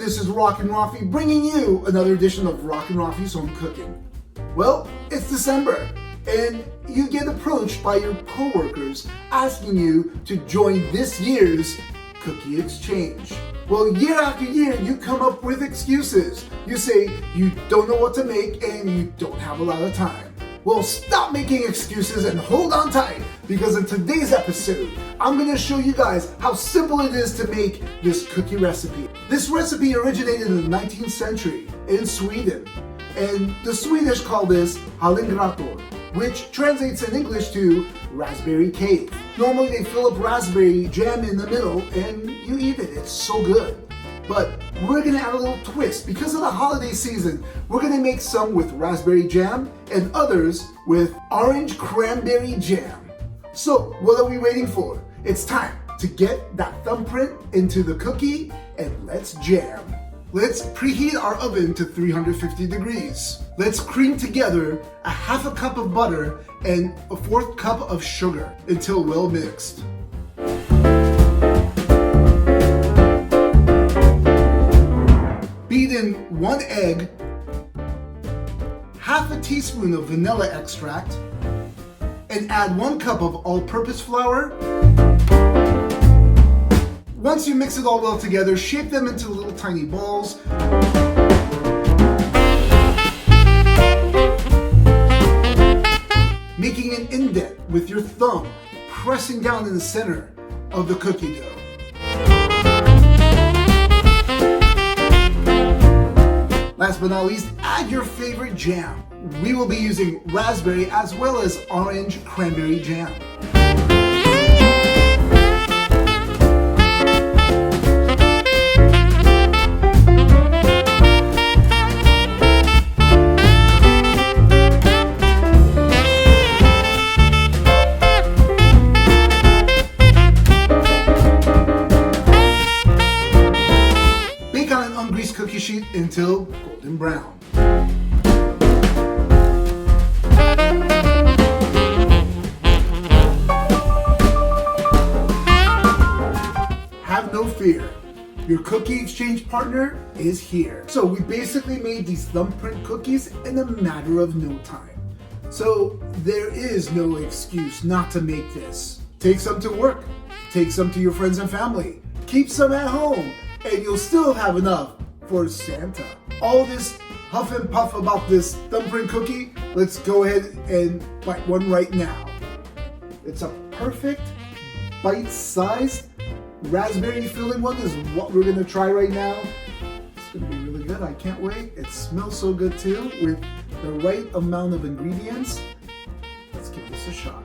this is Rockin Raffi bringing you another edition of Rockin Raffi's Home Cooking. Well, it's December, and you get approached by your coworkers asking you to join this year's cookie exchange. Well, year after year, you come up with excuses. You say you don't know what to make and you don't have a lot of time. Well, stop making excuses and hold on tight, because in today's episode, I'm going to show you guys how simple it is to make this cookie recipe. This recipe originated in the 19th century in Sweden, and the Swedish call this Hallongrottor, which translates in English to raspberry cake. Normally they fill up raspberry jam in the middle and you eat it. It's so good. But we're gonna add a little twist. Because of the holiday season, we're gonna make some with raspberry jam and others with orange cranberry jam. So what are we waiting for? It's time to get that thumbprint into the cookie and let's jam. Let's preheat our oven to 350 degrees. Let's cream together a half a cup of butter and a 1/4 cup of sugar until well mixed. Beat in 1 egg, half a teaspoon of vanilla extract, and add 1 cup of all-purpose flour. Once you mix it all well together, shape them into little tiny balls. Making an indent with your thumb, pressing down in the center of the cookie dough. Last but not least, add your favorite jam. We will be using raspberry as well as orange cranberry jam. Bake on an ungreased cookie sheet until golden brown. Have no fear, your cookie exchange partner is here. So we basically made these thumbprint cookies in a matter of no time. So there is no excuse not to make this. Take some to work, take some to your friends and family, keep some at home, and you'll still have enough for Santa. All this huff and puff about this thumbprint cookie, let's go ahead and bite one right now. It's a perfect bite-sized raspberry filling one is what we're gonna try right now. It's gonna be really good, I can't wait. It smells so good too, with the right amount of ingredients. Let's give this a shot.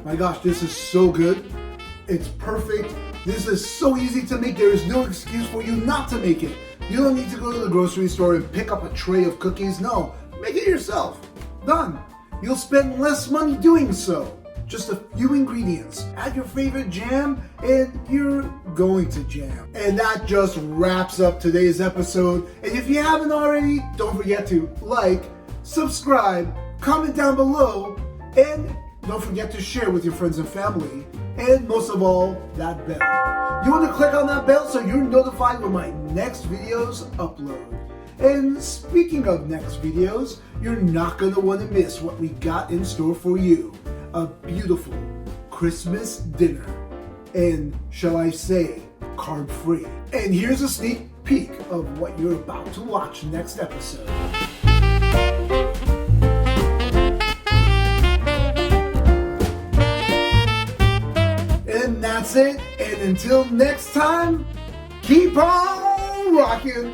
My gosh, this is so good. It's perfect. This is so easy to make. There is no excuse for you not to make it. You don't need to go to the grocery store and pick up a tray of cookies. No, make it yourself. Done. You'll spend less money doing so. Just a few ingredients. Add your favorite jam and you're going to jam. And that just wraps up today's episode. And if you haven't already, don't forget to like, subscribe, comment down below, and don't forget to share with your friends and family. And most of all, that bell. You want to click on that bell so you're notified when my next videos upload. And speaking of next videos, you're not going to want to miss what we got in store for you. A beautiful Christmas dinner. And shall I say, carb-free. And here's a sneak peek of what you're about to watch next episode. And that's it. And until next time, keep on rocking.